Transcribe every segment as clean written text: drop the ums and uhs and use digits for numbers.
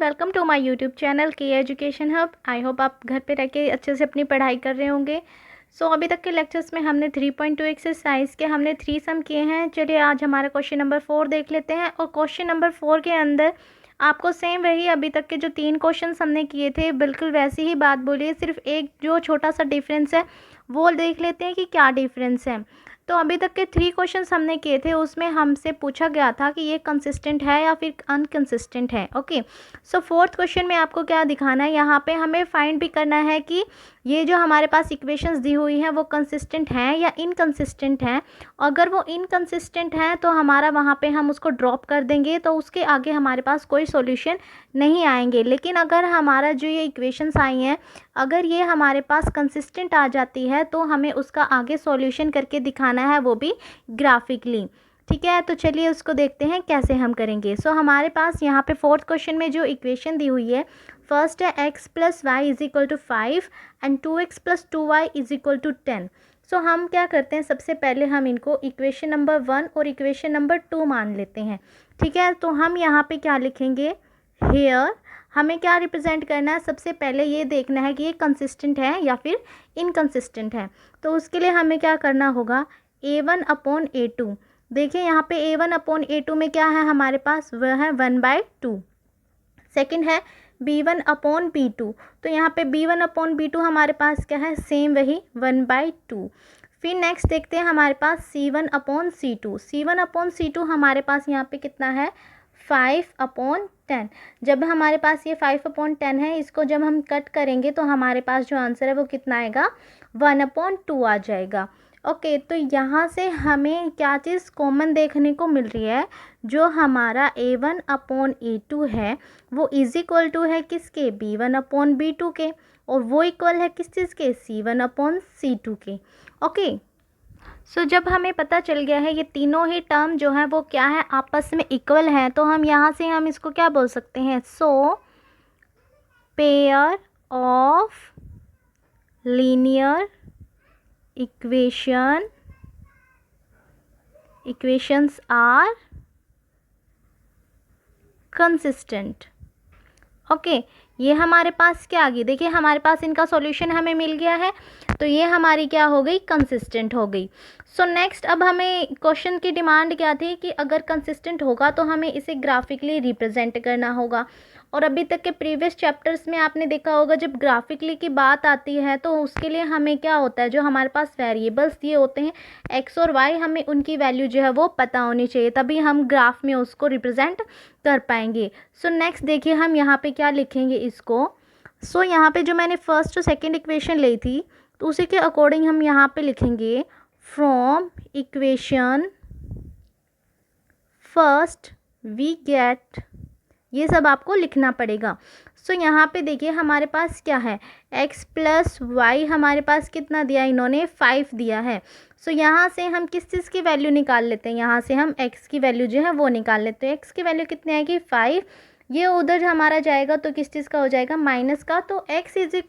Welcome to my YouTube channel K education hub. I hope आप घर पे रह के अच्छे से अपनी पढ़ाई कर रहे होंगे। अभी तक के लेक्चर्स में हमने 3.2 एक्सरसाइज के हमने 3 सम किए हैं। चलिए आज हमारा क्वेश्चन नंबर 4 देख लेते हैं। और क्वेश्चन नंबर 4 के अंदर आपको सेम वही अभी तक के जो 3 क्वेश्चन हमने किए थे बिल्कुल वैसी ही बात बोली है, सिर्फ एक जो छोटा सा डिफरेंस है वो देख लेते हैं कि क्या डिफरेंस है। तो अभी तक के 3 क्वेश्चंस हमने किए थे, उसमें हमसे पूछा गया था कि ये कंसिस्टेंट है या फिर अनकंसिस्टेंट है। ओके, फोर्थ क्वेश्चन में आपको क्या दिखाना है, यहाँ पे हमें फाइंड भी करना है कि ये जो हमारे पास इक्वेशंस दी हुई हैं वो कंसिस्टेंट हैं या इनकंसिस्टेंट हैं। अगर वो इनकंसिस्टेंट हैं तो हमारा वहाँ पे हम उसको ड्रॉप कर देंगे, तो उसके आगे हमारे पास कोई सॉल्यूशन नहीं आएंगे। लेकिन अगर हमारा जो ये इक्वेशंस आई हैं अगर ये हमारे पास कंसिस्टेंट आ जाती है तो हमें उसका आगे सॉल्यूशन करके दिखाना है, वो भी ग्राफिकली। ठीक है, तो चलिए उसको देखते हैं कैसे हम करेंगे। हमारे पास यहाँ पे फोर्थ क्वेश्चन में जो इक्वेशन दी हुई है, फर्स्ट है x + y = 5 and 2x + 2y = 10। हम क्या करते हैं, सबसे पहले हम इनको इक्वेशन नंबर 1 और इक्वेशन नंबर 2 मान लेते हैं। ठीक है, तो हम यहाँ पे क्या लिखेंगे, हेयर हमें क्या रिप्रेजेंट करना है, सबसे पहले ये देखना है कि ये कंसिस्टेंट है या फिर इनकंसिस्टेंट है। तो उसके लिए हमें क्या करना होगा, a1/a2। देखिए यहाँ पे a1/a2 में क्या है हमारे पास, वह है 1/2। सेकंड है b1/b2, तो यहाँ पे b1/b2 हमारे पास क्या है, सेम वही 1/2। फिर नेक्स्ट देखते हैं हमारे पास c1/c2। c1/c2 हमारे पास यहाँ पे कितना है, 5/10। जब हमारे पास ये 5/10 है, इसको जब हम कट करेंगे तो हमारे पास जो आंसर है वो कितना आएगा, 1/2 आ जाएगा। ओके, तो यहाँ से हमें क्या चीज़ कॉमन देखने को मिल रही है, जो हमारा a1/a2 है वो इज इक्वल टू है किसके, b1/b2 के, और वो इक्वल है किस चीज़ के, c1/c2 के। ओके, जब हमें पता चल गया है ये तीनों ही टर्म जो है वो क्या है, आपस में इक्वल हैं, तो हम यहाँ से हम इसको क्या बोल सकते हैं, pair of linear equations are consistent. Okay, ये हमारे पास क्या आ गई, देखिए हमारे पास इनका सॉल्यूशन हमें मिल गया है, तो ये हमारी क्या हो गई, कंसिस्टेंट हो गई। नेक्स्ट अब हमें क्वेश्चन की डिमांड क्या थी कि अगर कंसिस्टेंट होगा तो हमें इसे ग्राफिकली रिप्रेजेंट करना होगा। और अभी तक के प्रीवियस चैप्टर्स में आपने देखा होगा जब ग्राफिकली की बात आती है तो उसके लिए हमें क्या होता है, जो हमारे पास वेरिएबल्स दिए होते हैं x और y, हमें उनकी वैल्यू जो है वो पता होनी चाहिए, तभी हम ग्राफ में उसको रिप्रेजेंट कर पाएंगे। नेक्स्ट देखिए हम यहाँ पे क्या लिखेंगे इसको। यहाँ पे जो मैंने फर्स्ट और सेकंड इक्वेशन ली थी तो उसी के अकॉर्डिंग हम यहाँ पे लिखेंगे, from equation first we get, ये सब आपको लिखना पड़ेगा। यहाँ पे देखिए हमारे पास क्या है, x + y हमारे पास कितना दिया, इन्होंने 5 दिया है। यहाँ से हम किस चीज़ की वैल्यू निकाल लेते हैं, यहाँ से हम x की वैल्यू जो है वो निकाल लेते हैं। x की वैल्यू कितनी आएगी, 5। ये उधर हमारा जाएगा तो किस चीज़ का हो जाएगा, माइनस का, तो x =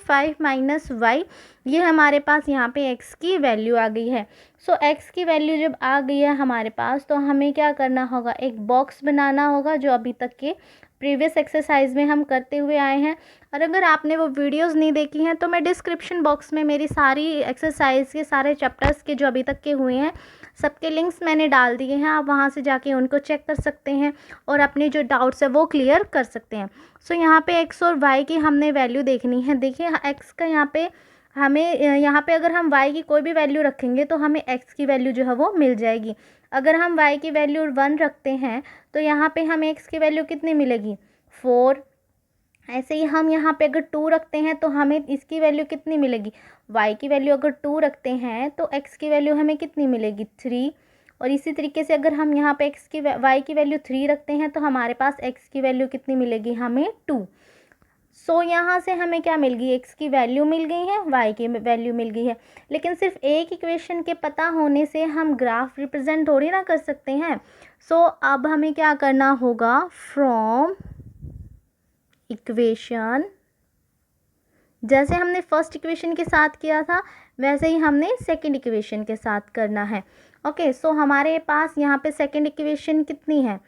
5 - y, ये हमारे पास यहाँ पे x की वैल्यू आ गई है। x की वैल्यू जब आ गई है हमारे पास तो हमें क्या करना होगा, एक बॉक्स बनाना होगा, जो अभी तक के प्रीवियस एक्सरसाइज में हम करते हुए आए हैं। और अगर आपने वो वीडियोस नहीं देखी हैं तो मैं डिस्क्रिप्शन बॉक्स में मेरी सारी एक्सरसाइज के सारे चैप्टर्स के जो अभी तक के हुए हैं सबके लिंक्स मैंने डाल दिए हैं, आप वहाँ से जाके उनको चेक कर सकते हैं और अपने जो डाउट्स है वो क्लियर कर सकते हैं। यहाँ पे x और y की हमने वैल्यू देखनी है। देखिए x का यहाँ पे हमें यहाँ पे अगर हम y की कोई भी वैल्यू रखेंगे तो हमें x की वैल्यू जो है वो मिल जाएगी। अगर हम y की वैल्यू 1 रखते हैं तो यहाँ पे हमें x की वैल्यू कितनी मिलेगी, 4। ऐसे ही हम यहाँ पे अगर 2 रखते हैं तो हमें इसकी वैल्यू कितनी मिलेगी, y की वैल्यू अगर 2 रखते हैं तो x की वैल्यू हमें कितनी मिलेगी, 3। और इसी तरीके से अगर हम यहाँ पे y की वैल्यू 3 रखते हैं तो हमारे पास x की वैल्यू कितनी मिलेगी, हमें 2। यहाँ से हमें क्या मिल गई, x की वैल्यू मिल गई है, y की वैल्यू मिल गई है। लेकिन सिर्फ एक इक्वेशन के पता होने से हम ग्राफ रिप्रेजेंट थोड़ी ना कर सकते हैं। अब हमें क्या करना होगा, फ्रॉम इक्वेशन, जैसे हमने फर्स्ट इक्वेशन के साथ किया था वैसे ही हमने सेकंड इक्वेशन के साथ करना है। ओके, हमारे पास यहाँ पे सेकंड इक्वेशन कितनी है,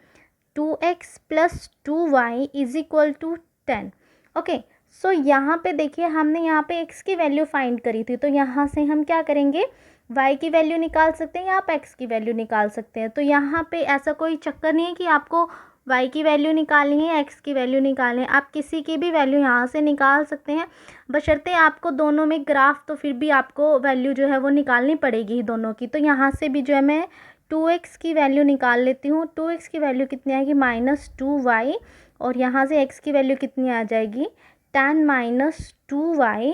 2x plus 2y is equal to 10। Okay, so यहाँ पे देखिए हमने यहाँ पे x की वैल्यू फाइंड करी थी, तो यहाँ से हम क्या करेंगे, y की वैल्यू निकाल सकते हैं या आप x की वैल्यू निकाल सकते हैं। तो यहाँ पे ऐसा कोई चक्कर नहीं है कि आपको y की वैल्यू निकालनी है, x की वैल्यू निकालनी है, आप किसी की भी वैल्यू यहाँ से निकाल सकते हैं, बशर्ते आपको दोनों में ग्राफ, तो फिर भी आपको वैल्यू जो है वो निकालनी पड़ेगी दोनों की। तो यहाँ से भी जो है मैं 2x की वैल्यू निकाल लेती हूँ। 2x की वैल्यू कितनी आएगी, -2y, और यहाँ से x की वैल्यू कितनी आ जाएगी, tan -2y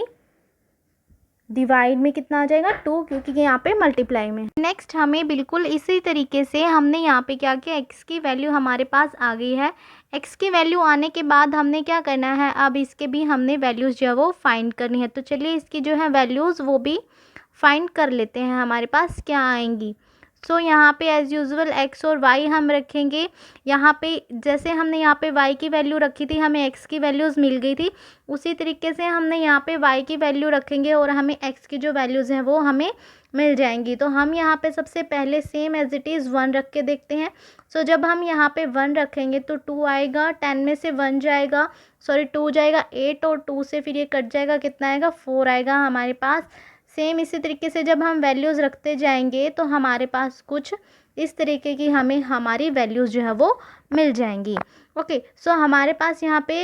डिवाइड में कितना आ जाएगा, 2, क्योंकि यहाँ पे मल्टीप्लाई में। नेक्स्ट हमें बिल्कुल इसी तरीके से हमने यहाँ पे क्या किया, x की वैल्यू हमारे पास आ गई है। x की वैल्यू आने के बाद हमने क्या करना है, अब इसके भी हमने वैल्यूज़ जो है वो फाइंड करनी है। तो चलिए इसकी जो है वैल्यूज़ वो भी फाइंड कर लेते हैं, हमारे पास क्या आएंगी। सो यहाँ पे एज़ यूजुअल x और y हम रखेंगे। यहाँ पे जैसे हमने यहाँ पे y की वैल्यू रखी थी, हमें x की वैल्यूज़ मिल गई थी, उसी तरीके से हमने यहाँ पे y की वैल्यू रखेंगे और हमें x की जो वैल्यूज़ हैं वो हमें मिल जाएंगी। तो हम यहाँ पे सबसे पहले सेम एज़ इट इज़ 1 रख के देखते हैं। सो जब हम यहाँ पे 1 रखेंगे तो 2 आएगा, 10 में से 1 जाएगा, 2 जाएगा, 8 और 2 से फिर ये कट जाएगा, कितना आएगा, 4 आएगा हमारे पास। सेम इसी तरीके से जब हम वैल्यूज़ रखते जाएंगे तो हमारे पास कुछ इस तरीके की हमें हमारी वैल्यूज़ जो है वो मिल जाएंगी। ओके, सो हमारे पास यहाँ पे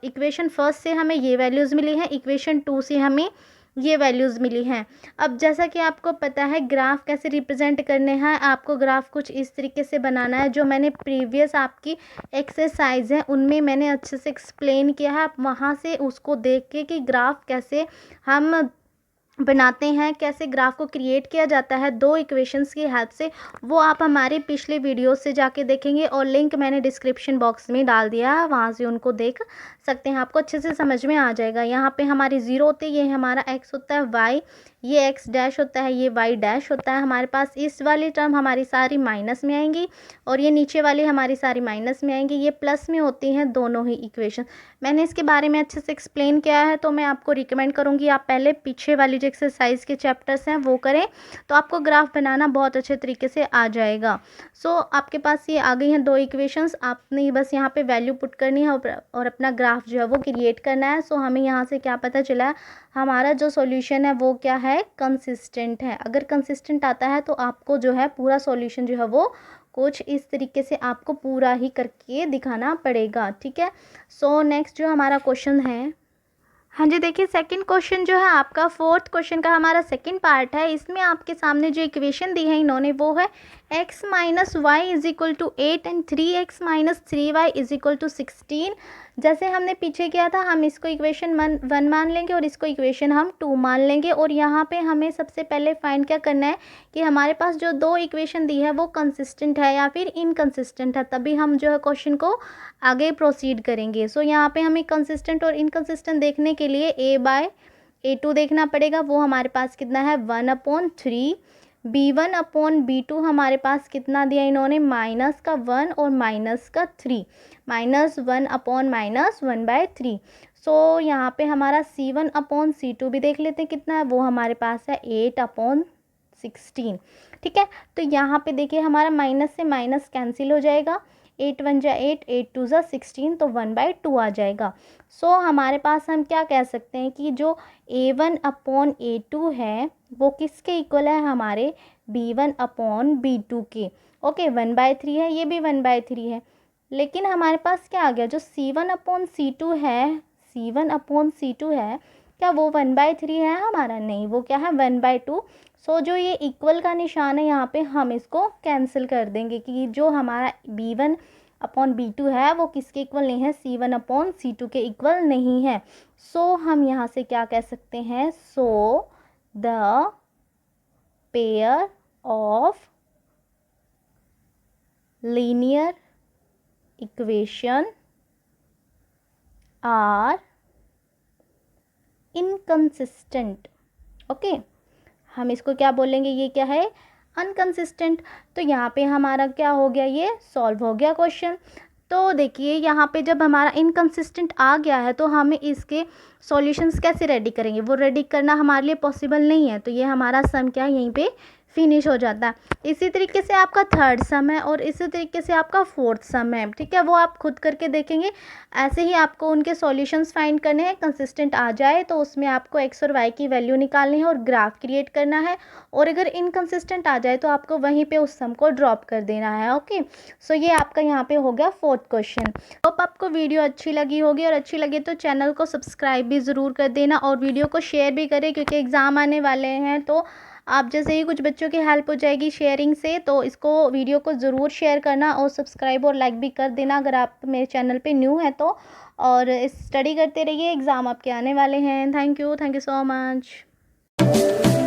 इक्वेशन फर्स्ट से हमें ये वैल्यूज़ मिली हैं, इक्वेशन 2 से हमें ये वैल्यूज़ मिली हैं। अब जैसा कि आपको पता है ग्राफ कैसे रिप्रेजेंट करने हैं, आपको ग्राफ कुछ इस तरीके से बनाना है। जो मैंने प्रीवियस आपकी एक्सरसाइज है उनमें मैंने अच्छे से एक्सप्लेन किया है, आप वहाँ से उसको देख के कि ग्राफ कैसे हम बनाते हैं, कैसे ग्राफ को क्रिएट किया जाता है दो इक्वेशंस की हेल्प से, वो आप हमारे पिछले वीडियो से जाके देखेंगे और लिंक मैंने डिस्क्रिप्शन बॉक्स में डाल दिया है, वहाँ से उनको देख सकते हैं, आपको अच्छे से समझ में आ जाएगा। यहाँ पे हमारी 0 होती है, ये हमारा x होता है, y ये x डैश होता है, ये y डैश होता है। हमारे पास इस वाली टर्म हमारी सारी माइनस में आएंगी और ये नीचे वाली हमारी सारी माइनस में आएंगी, ये प्लस में होती हैं दोनों ही इक्वेशन। मैंने इसके बारे में अच्छे से एक्सप्लेन किया है, तो मैं आपको रिकमेंड करूँगी आप पहले पीछे वाली जो एक्सरसाइज के चैप्टर्स हैं वो करें, तो आपको ग्राफ बनाना बहुत अच्छे तरीके से आ जाएगा। सो आपके पास ये आ गई हैं दो इक्वेशंस, आपने बस यहाँ पे वैल्यू पुट करनी है और अपना ग्राफ जो है वो क्रिएट करना है। सो हमें यहाँ से क्या पता चला, हमारा जो सॉल्यूशन है वो क्या है, कंसिस्टेंट है। अगर कंसिस्टेंट आता है तो आपको जो है पूरा सॉल्यूशन जो है वो कुछ इस तरीके से आपको पूरा ही करके दिखाना पड़ेगा, ठीक है। सो नेक्स्ट जो हमारा क्वेश्चन है, हाँ जी देखिए सेकंड क्वेश्चन जो है आपका फोर्थ क्वेश्चन का हमारा सेकंड पार्ट है। इसमें आपके सामने जो इक्वेशन दी है इन्होंने वो है x minus y is equal to 8 and 3x minus 3y is equal to 16। जैसे हमने पीछे किया था, हम इसको इक्वेशन 1 मान लेंगे और इसको इक्वेशन हम 2 मान लेंगे। और यहाँ पे हमें सबसे पहले फाइंड क्या करना है कि हमारे पास जो दो इक्वेशन दी है वो कंसिस्टेंट है या फिर इनकंसिस्टेंट है, तभी हम जो है क्वेश्चन को आगे प्रोसीड करेंगे। सो यहाँ पे हमें कंसिस्टेंट और इनकंसिस्टेंट देखने के लिए a/a2 देखना पड़ेगा। वो हमारे पास कितना है, 1/3। b1/b2 हमारे पास कितना दिया इन्होंने, -1 और -3, -1/-1/3। सो यहाँ पे हमारा c1/c2 भी देख लेते हैं कितना है, वो हमारे पास है 8/16, ठीक है। तो यहाँ पे देखिए हमारा माइनस से माइनस कैंसिल हो जाएगा, 8 1 जा 8, 8 2 जा 16, तो 1/2 आ जाएगा। सो हमारे पास हम क्या कह सकते हैं कि जो a1/a2 है वो किसके इक्वल है, हमारे b1/b2 के। ओके, 1/3 है, ये भी 1/3 है, लेकिन हमारे पास क्या आ गया, जो c1/c2 है, c1/c2 है, क्या वो 1/3 है हमारा, नहीं, वो क्या है 1/2। सो जो ये इक्वल का निशान है यहाँ पे हम इसको कैंसिल कर देंगे कि जो हमारा b1/b2 है वो किसके इक्वल नहीं है, c1/c2 के इक्वल नहीं है। सो हम यहाँ से क्या कह सकते हैं, so the pair of linear equation are inconsistent. Okay, हम इसको क्या बोलेंगे, ये क्या है, अनकंसिस्टेंट। तो यहाँ पे हमारा क्या हो गया, ये सॉल्व हो गया क्वेश्चन। तो देखिए यहाँ पे जब हमारा इनकंसिस्टेंट आ गया है तो हमें इसके सॉल्यूशंस कैसे रेडी करेंगे, वो रेडी करना हमारे लिए पॉसिबल नहीं है। तो ये हमारा सम क्या है, यहीं पे फिनिश हो जाता है। इसी तरीके से आपका थर्ड सम है और इसी तरीके से आपका फोर्थ सम है, ठीक है, वो आप खुद करके देखेंगे। ऐसे ही आपको उनके सॉल्यूशंस फाइंड करने हैं। कंसिस्टेंट आ जाए तो उसमें आपको एक्स और वाई की वैल्यू निकालनी है और ग्राफ क्रिएट करना है, और अगर इनकंसिस्टेंट आ जाए तो आपको वहीं पे उस सम को ड्रॉप कर देना है। ओके, सो ये आपका यहाँ पे हो गया फोर्थ क्वेश्चन। होप आपको वीडियो अच्छी लगी होगी, और अच्छी लगे तो चैनल को सब्सक्राइब भी ज़रूर कर देना और वीडियो को शेयर भी करें, क्योंकि एग्ज़ाम आने वाले हैं। तो आप जैसे ही कुछ बच्चों की हेल्प हो जाएगी शेयरिंग से, तो इसको वीडियो को ज़रूर शेयर करना और सब्सक्राइब और लाइक भी कर देना अगर आप मेरे चैनल पे न्यू है तो। और स्टडी करते रहिए, एग्ज़ाम आपके आने वाले हैं। Thank you so much.